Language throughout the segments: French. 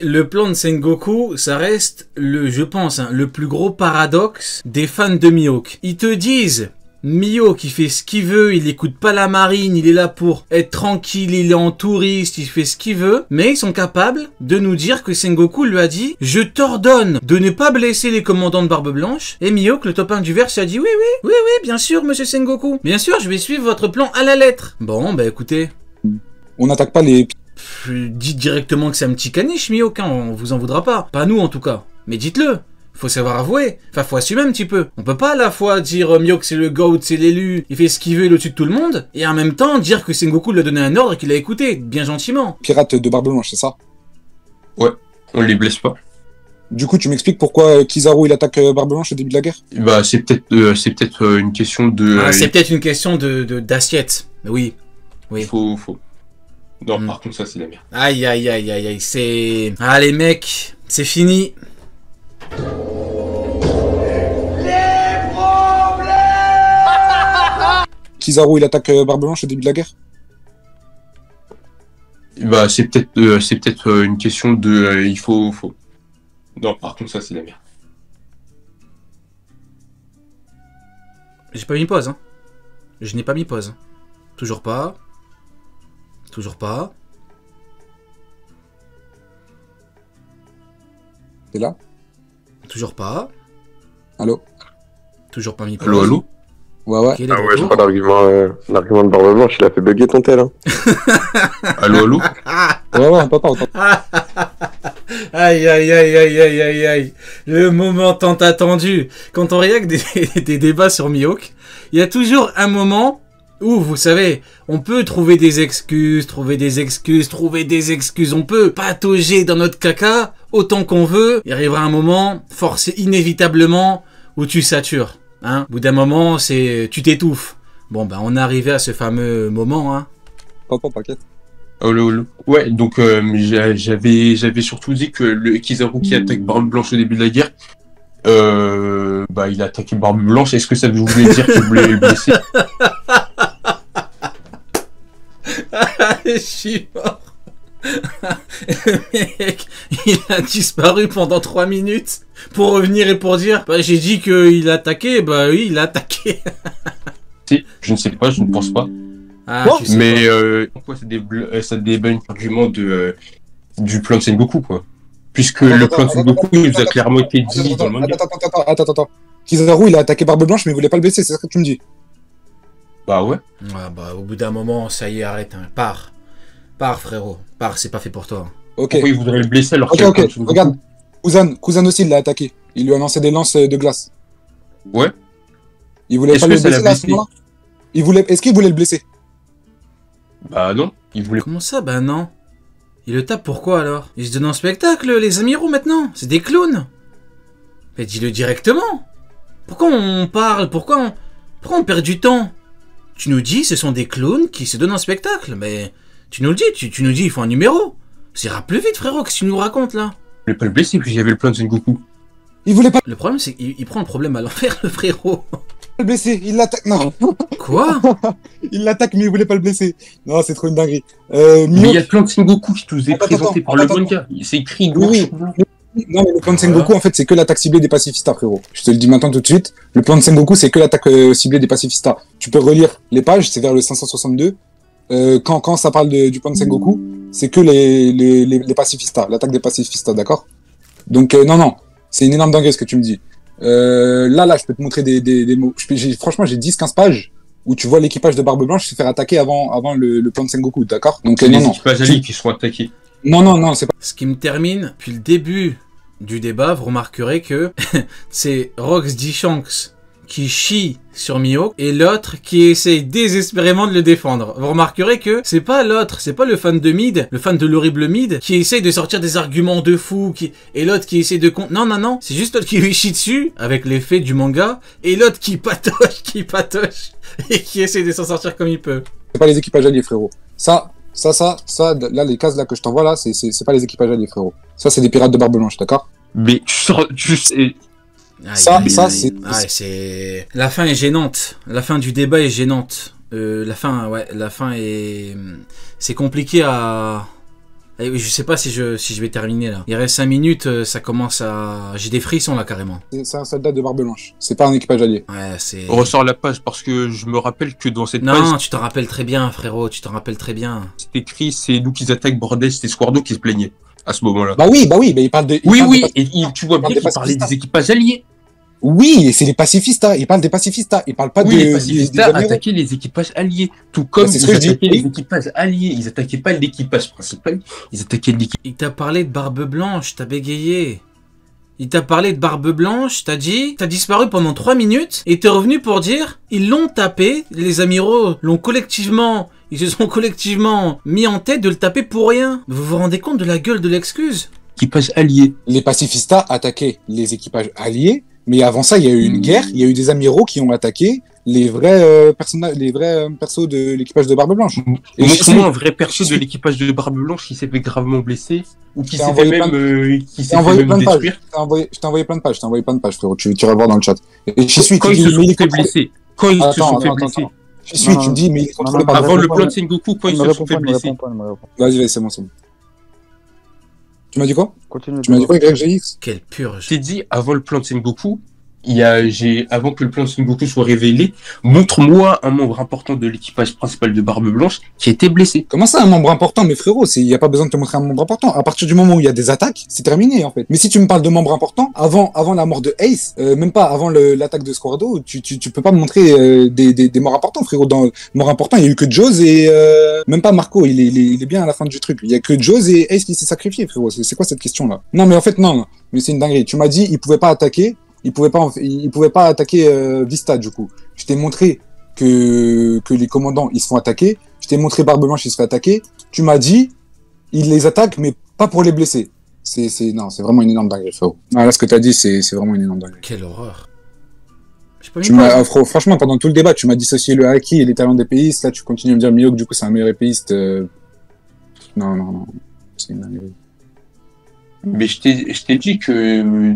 Le plan de Sengoku, ça reste je pense, hein, le plus gros paradoxe des fans de Mihawk. Ils te disent, Mihawk, il fait ce qu'il veut, il écoute pas la marine, il est là pour être tranquille, il est en touriste, il fait ce qu'il veut, mais ils sont capables de nous dire que Sengoku lui a dit, je t'ordonne de ne pas blesser les commandants de Barbe Blanche, et Mihawk, le top 1 du verse, a dit, oui, bien sûr, monsieur Sengoku, bien sûr, je vais suivre votre plan à la lettre. Bon, bah écoutez. On n'attaque pas les... Dites directement que c'est un petit caniche, Mihawk, hein, on vous en voudra pas. Pas nous, en tout cas. Mais dites-le. Faut savoir avouer. Enfin, faut assumer un petit peu. On peut pas à la fois dire Mihawk c'est le GOAT, c'est l'élu, il fait ce qu'il veut, il est au-dessus de tout le monde, et en même temps dire que Sengoku lui a donné un ordre et qu'il a écouté, bien gentiment. Pirates de Barbe Blanche, c'est ça? Ouais, on les blesse pas. Du coup, tu m'expliques pourquoi Kizaru il attaque Barbe Blanche au début de la guerre? Bah, c'est peut-être une question de... Ah, c'est peut-être une question d'assiette. Oui. Oui. Faut... Non, par contre, ça, c'est la merde. Aïe, c'est... Ah, les mecs, c'est fini. Kizaru il attaque Barbe Blanche au début de la guerre? Bah, c'est peut-être une question de... il faut... Non, par contre, ça, c'est la merde. J'ai pas mis pause, hein. Je n'ai pas mis pause. Toujours pas. Toujours pas. T'es là? Toujours pas. Allô? Toujours pas mis pause. Allô? Ouais. Okay, Ah ouais, je crois l'argument de Barbe Blanche, il a fait bugger ton tel. Hein. Allô? Ouais, on t'entend. Aïe. Le moment tant attendu. Quand on regarde des débats sur Mihawk, il y a toujours un moment où, vous savez, on peut trouver des excuses, on peut patauger dans notre caca autant qu'on veut. Il arrivera un moment, forcé inévitablement, où tu satures. Hein, au bout d'un moment, tu t'étouffes. Bon, ben, on est arrivé à ce fameux moment, hein. T'entends, t'inquiète. Allô. Ouais, donc j'avais surtout dit que le Kizaru qui attaque Barbe Blanche au début de la guerre, bah il a attaqué Barbe Blanche. Est-ce que ça voulait dire qu'il voulait le blesser? Je suis mort. Le mec, il a disparu pendant 3 minutes pour revenir et pour dire bah, j'ai dit qu'il a attaqué, bah oui, il a attaqué. Si, je ne sais pas, je ne pense pas. Ah, mais pourquoi ça débunk l'argument du plan de Sengoku, quoi? Puisque le plan de Sengoku nous a clairement été dit dans le manga. Attends. Kizaru il a attaqué Barbe Blanche mais il voulait pas le blesser, c'est ça que tu me dis? Bah ouais. Ouais, bah au bout d'un moment, ça y est, arrête, hein. Pars, frérot, pars, c'est pas fait pour toi. Ok. Pourquoi il voudrait le blesser alors Ok, regarde, Kuzan aussi il l'a attaqué. Il lui a lancé des lances de glace. Ouais. Il voulait pas le blesser là, à ce moment-là? Est-ce qu'il voulait le blesser? Bah non, il voulait... Comment ça, bah non? Il le tape pourquoi alors? Ils se donnent en spectacle, les amiraux maintenant? C'est des clowns! Mais dis-le directement! Pourquoi on parle? Pourquoi on perd du temps? Tu nous dis ce sont des clowns qui se donnent en spectacle, mais tu nous le dis, tu nous dis il faut un numéro. Ça ira plus vite frérot, qu'est-ce que tu nous racontes là? Il voulait pas le blesser puis il y avait le plan de Sengoku. Il voulait pas Le problème c'est qu'il prend le problème à l'envers le frérot. le blesser, il l'attaque, non. Quoi? Il l'attaque mais il voulait pas le blesser. Non, c'est trop une dinguerie. Mais il y a le plan de Sengoku qui nous est présenté par le manga. C'est écrit noir sur blanc. Non, mais le plan de Sengoku, en fait, c'est que l'attaque ciblée des pacifistas, frérot. Je te le dis maintenant tout de suite. Le plan de Sengoku, c'est que l'attaque ciblée des pacifistas. Tu peux relire les pages, c'est vers le 562. Quand ça parle du plan de Sengoku, c'est que les pacifistas, l'attaque des pacifistas, d'accord? Donc, non, c'est une énorme dinguerie ce que tu me dis. Là, je peux te montrer des mots. Franchement, j'ai 10-15 pages où tu vois l'équipage de Barbe Blanche se faire attaquer avant le plan de Sengoku, d'accord? Donc, C'est les équipages alliés qui sont attaqués. Non, c'est pas... Ce qui me termine, depuis le début du débat, vous remarquerez que c'est Rox D. Shanks qui chie sur Mihawk et l'autre qui essaye désespérément de le défendre. Vous remarquerez que c'est pas l'autre, c'est pas le fan de Mid, le fan de l'horrible Mid, qui essaye de sortir des arguments de fou, et l'autre qui essaye de... Non, c'est juste l'autre qui lui chie dessus, avec l'effet du manga, et l'autre qui patoche, et qui essaye de s'en sortir comme il peut. C'est pas les équipages alliés, frérot. Ça, là, les cases là que je t'envoie là, c'est pas les équipages alliés, frérot. Ça, c'est des pirates de Barbe Blanche, d'accord? Mais tu sais... c'est... La fin est gênante. La fin du débat est gênante. La fin est... C'est compliqué à Et je sais pas si je vais terminer là. Il reste 5 minutes, ça commence à... J'ai des frissons là carrément. C'est un soldat de Barbe Blanche. C'est pas un équipage allié. Ouais, c'est... Ressors la page parce que je me rappelle que dans cette Non, page, tu t'en rappelles très bien, frérot, tu t'en rappelles très bien. c'est écrit, c'est nous qui attaquent, bordel, c'était Squardo qui se plaignait à ce moment-là. Bah oui, il parle de... Oui, et tu vois parle bien des qu'il parlait pacifistes. des équipages alliés. Oui, et c'est les pacifistas. Il parle des pacifistas. Il parle pas Oui, les des pacifistes amiraux. attaquaient les équipages alliés. Tout comme c'est ce ils que je dis. attaquaient les Oui. équipages alliés. Ils attaquaient pas l'équipage principal, ils attaquaient l'équipage. Il t'a parlé de Barbe Blanche, t'as bégayé. Il t'a parlé de Barbe Blanche, t'as disparu pendant 3 minutes, et t'es revenu pour dire, ils l'ont tapé, les amiraux ils se sont collectivement mis en tête de le taper pour rien. Vous vous rendez compte de la gueule de l'excuse? Équipages alliés. Les pacifistas attaquaient les équipages alliés, mais avant ça, il y a eu une guerre. Il y a eu des amiraux qui ont attaqué les vrais persos de l'équipage de Barbe Blanche. Et Montre-moi un vrai perso de l'équipage de Barbe Blanche qui s'est fait gravement blessé ou qui T'as s'est fait envoyé même, Je t'ai envoyé plein de pages. Je t'ai envoyé plein de pages, frérot. Tu vas voir dans le chat. Et j'y suis. Quand Tu ils dis, se mais il sont est fait contrôlé. blesser. Quand ils se Attends, sont fait attends, blesser. attends. J'y suis. Tu me dis, mais il est contrôlé par. Avant le plan de Sengoku, quand ils se sont fait blesser. Vas-y, c'est bon. Tu m'as dit quoi? Continue. Tu m'as dit quoi, YGX? Quelle Je purge. t'ai dit, avant le plan de Sengoku, avant que le plan de Sengoku soit révélé, montre-moi un membre important de l'équipage principal de Barbe Blanche qui a été blessé. Comment ça, un membre important? Mais frérot, il n'y a pas besoin de te montrer un membre important. À partir du moment où il y a des attaques, c'est terminé, en fait. Mais si tu me parles de membres importants, avant la mort de Ace, même pas avant l'attaque de Squardo, tu peux pas me montrer des morts importants, frérot. Dans morts importants, il y a eu que Jaws et même pas Marco. Il est bien à la fin du truc. Il y a que Jaws et Ace qui s'est sacrifié, frérot. C'est quoi cette question-là? Non, mais en fait, non. Mais c'est une dinguerie. Tu m'as dit, il pouvait pas attaquer. Il pouvait pas attaquer Vista, du coup. Je t'ai montré que les commandants, ils se font attaquer. Je t'ai montré Barbe Blanche, il se fait attaquer. Tu m'as dit, il les attaque, mais pas pour les blesser. Non, c'est vraiment une énorme dinguerie, frérot. Ah, là, ce que t'as dit, c'est vraiment une énorme dinguerie. Quelle horreur. J'ai pas mis pause. Franchement, pendant tout le débat, tu m'as dissocié le haki et les talents d'épéiste. Là, tu continues à me dire Mihawk, du coup, c'est un meilleur épéiste. Non. C'est une dinguerie. Mais je t'ai dit que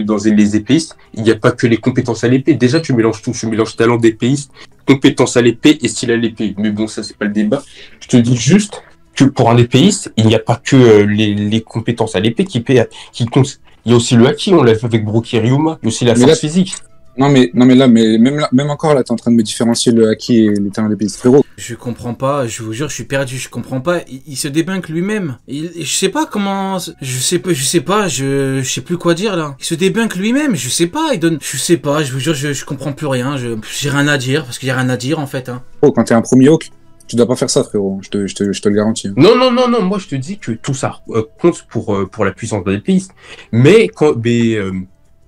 dans les épéistes, il n'y a pas que les compétences à l'épée. Déjà, tu mélanges tout. Tu mélanges talent d'épéiste, compétences à l'épée et style à l'épée. Mais bon, ça, c'est pas le débat. Je te dis juste que pour un épéiste, il n'y a pas que les compétences à l'épée qui comptent. Il y a aussi le haki, on l'a fait avec Brook et Ryuma. Il y a aussi la force physique. Non mais même encore là, t'es en train de me différencier le haki et les talents d'épéiste, frérot. Je comprends pas, je vous jure, je suis perdu, je comprends pas. Il se débunk lui-même. Je sais pas comment, je sais pas, je sais plus quoi dire là. Il se débunk lui-même, je sais pas, je sais pas, je vous jure, je comprends plus rien, j'ai rien à dire, parce qu'il y a rien à dire en fait, hein. Oh, quand t'es un premier Hawk, tu dois pas faire ça, frérot, je te le garantis. Non, moi je te dis que tout ça compte pour la puissance de l'épéiste. Mais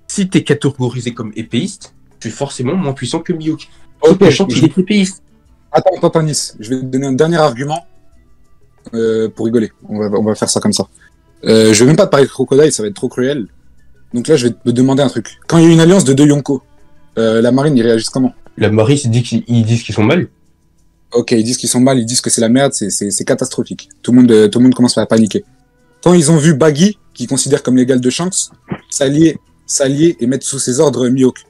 si t'es catégorisé comme épéiste, tu es forcément moins puissant que Mihawk. Ok, Sachant qu'il est épéiste. Attends, Nice, je vais te donner un dernier argument pour rigoler. On va faire ça comme ça. Je vais même pas te parler de Crocodile, ça va être trop cruel. Donc là, je vais te demander un truc. Quand il y a une alliance de deux Yonko, la marine, ils réagissent comment? La marine, ils disent qu'ils sont mal. Ok, ils disent qu'ils sont mal, ils disent que c'est la merde, c'est catastrophique. Tout le monde commence à paniquer. Quand ils ont vu Baggy, qu'ils considèrent comme l'égal de Shanks, s'allier et mettre sous ses ordres Mihawk,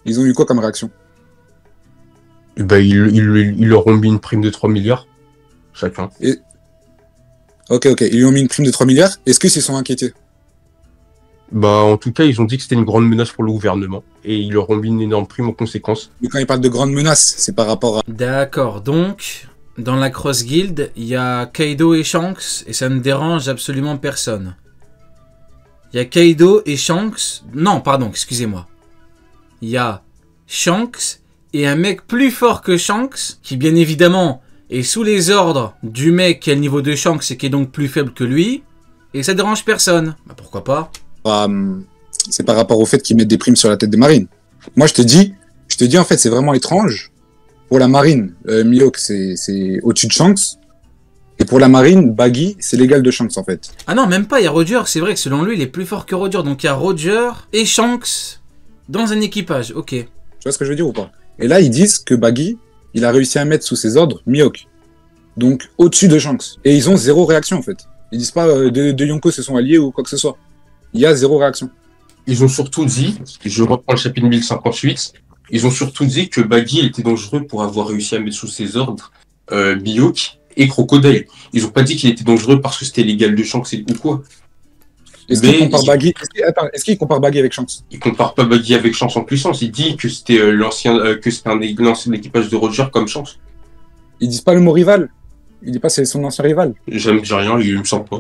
ils ont eu quoi comme réaction? Ils leur ont mis une prime de 3 milliards, chacun. Ok, ils lui ont mis une prime de 3 milliards. Est-ce qu'ils s'y sont inquiétés? En tout cas, ils ont dit que c'était une grande menace pour le gouvernement. Et ils leur ont mis une énorme prime en conséquence. Mais quand ils parlent de grande menace, c'est par rapport à... D'accord, donc, dans la Cross Guild, il y a Kaido et Shanks, et ça ne dérange absolument personne. Il y a Kaido et Shanks... Non, pardon, excusez-moi. Il y a Shanks et un mec plus fort que Shanks, qui bien évidemment est sous les ordres du mec qui a le niveau de Shanks et qui est donc plus faible que lui, et ça dérange personne. Pourquoi pas? C'est par rapport au fait qu'ils mettent des primes sur la tête des marines. Moi, je te dis en fait, c'est vraiment étrange. Pour la marine, Mihawk, c'est au-dessus de Shanks. Et pour la marine, Baggy, c'est l'égal de Shanks, en fait. Ah non, même pas, il y a Roger. C'est vrai que selon lui, il est plus fort que Roger. Donc il y a Roger et Shanks dans un équipage. Ok. Tu vois ce que je veux dire ou pas? Et là, ils disent que Baggy, il a réussi à mettre sous ses ordres Mihawk. Donc, au-dessus de Shanks. Et ils ont zéro réaction, en fait. Ils disent pas de Yonko se sont alliés ou quoi que ce soit. Il y a zéro réaction. Ils ont surtout dit, je reprends le chapitre 1058, ils ont surtout dit que Baggy était dangereux pour avoir réussi à mettre sous ses ordres Mihawk et Crocodile. Ils ont pas dit qu'il était dangereux parce que c'était l'égal de Shanks ou quoi. Est-ce Mais qu'il compare Baggy Attends, est-ce qu'il compare Baggy avec Shanks? il compare pas Baggy avec Shanks en puissance. Il dit que c'était que c'était l'ancien équipage de Roger comme Shanks. Ils disent pas le mot rival. Il dit pas c'est son ancien rival. J'aime dis rien, il me semble pas.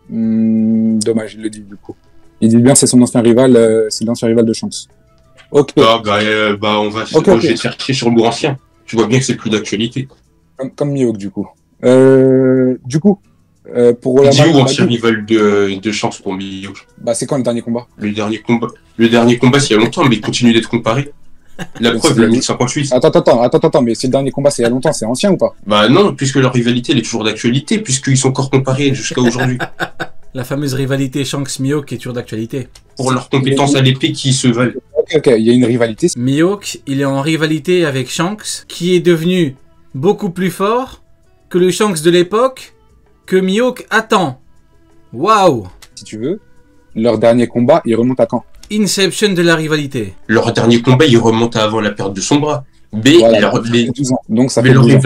Dommage, il le dit du coup. Il dit bien c'est son ancien rival, c'est l'ancien rival de Shanks. Ok. Ah, on va je vais te chercher sur le mot ancien. Tu vois bien que c'est plus d'actualité. Comme Mihawk du coup. Pour Dis Olaman, où ancien rival de Shanks pour Mihawk. bah c'est quand le dernier combat? Le dernier combat, c'est il y a longtemps, mais il continue d'être comparé. La Donc, preuve, c'est le la- 1058. Attends, mais c'est le dernier combat, c'est il y a longtemps, c'est ancien ou pas? Bah non, puisque leur rivalité, elle est toujours d'actualité, puisqu'ils sont encore comparés jusqu'à aujourd'hui. La fameuse rivalité Shanks-Mihawk qui est toujours d'actualité. Pour leurs compétences à l'épée qui se valent. Ok, il y a une rivalité. Mihawk, il est en rivalité avec Shanks, qui est devenu beaucoup plus fort que le Shanks de l'époque que Mihawk attend. Waouh! Si tu veux. Leur dernier combat, il remonte à quand? Inception de la rivalité. Leur dernier combat, il remonte à avant la perte de son bras. Mais, Voilà, leur, ça fait 12 ans. Donc ça mais fait leur 12 ans.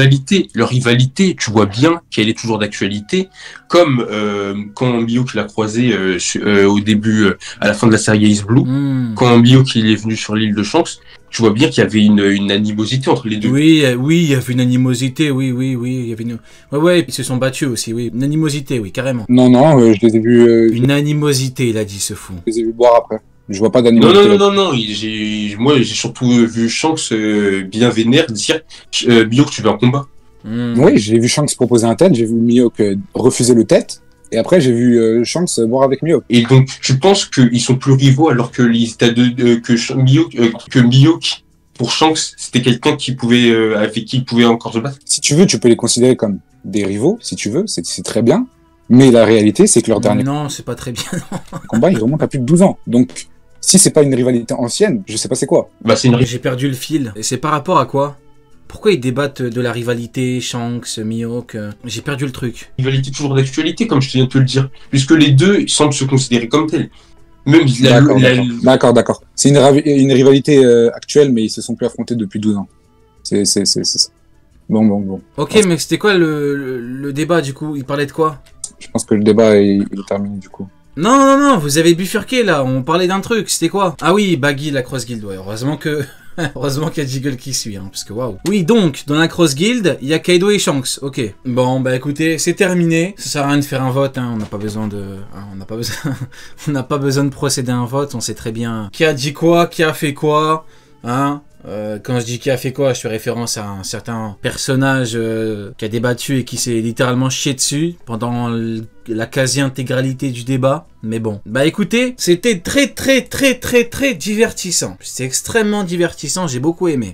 rivalité, tu vois bien qu'elle est toujours d'actualité, comme quand Mihawk l'a croisé au début, à la fin de la série Ace Blue, quand Mihawk il est venu sur l'île de Shanks, tu vois bien qu'il y avait une animosité entre les deux. Oui, il y avait une animosité, oui, il y avait une... Ouais, ils se sont battus aussi, oui. Une animosité, oui, carrément. Non, je les ai vus. Une animosité, il a dit, ce fou. Je les ai vus boire après. Je vois pas d'animosité. Non, moi j'ai surtout vu Shanks bien vénère dire Mihawk tu veux un combat. Oui, j'ai vu Shanks proposer un tête, j'ai vu Mihawk refuser le tête, et après j'ai vu Shanks boire avec Mihawk. Et donc tu penses qu'ils sont plus rivaux alors que Mihawk pour Shanks c'était quelqu'un qui pouvait avec qui il pouvait encore se battre. Si tu veux, tu peux les considérer comme des rivaux, si tu veux, c'est très bien. Mais la réalité, c'est que leur dernier Non, c'est pas très bien. combat, il remonte à plus de 12 ans. Donc, si c'est pas une rivalité ancienne, je sais pas c'est quoi. Bah c'est une J'ai perdu le fil. Et c'est par rapport à quoi? Pourquoi ils débattent de la rivalité Shanks, Mihawk? J'ai perdu le truc. rivalité toujours d'actualité comme je viens de te le dire, puisque les deux semblent se considérer comme tels. Même D'accord. C'est une rivalité actuelle, mais ils se sont plus affrontés depuis 12 ans. C'est ça. Bon. Ok, mais c'était quoi le débat du coup? Il parlait de quoi? Je pense que le débat il est terminé du coup. Non, vous avez bifurqué là, on parlait d'un truc, c'était quoi? Ah oui, Baggy, la Cross Guild, ouais, heureusement qu'il y a Jiggle qui suit, hein, parce que waouh. Oui, donc, dans la Cross Guild, il y a Kaido et Shanks, ok. Bon, bah écoutez, c'est terminé, ça sert à rien de faire un vote, hein, on n'a pas besoin de... Hein, on n'a pas besoin de procéder à un vote, on sait très bien qui a dit quoi, qui a fait quoi, hein. Quand je dis qui a fait quoi, je fais référence à un certain personnage qui a débattu et qui s'est littéralement chié dessus pendant la quasi-intégralité du débat. Mais bon, bah écoutez, c'était très divertissant. C'était extrêmement divertissant, j'ai beaucoup aimé.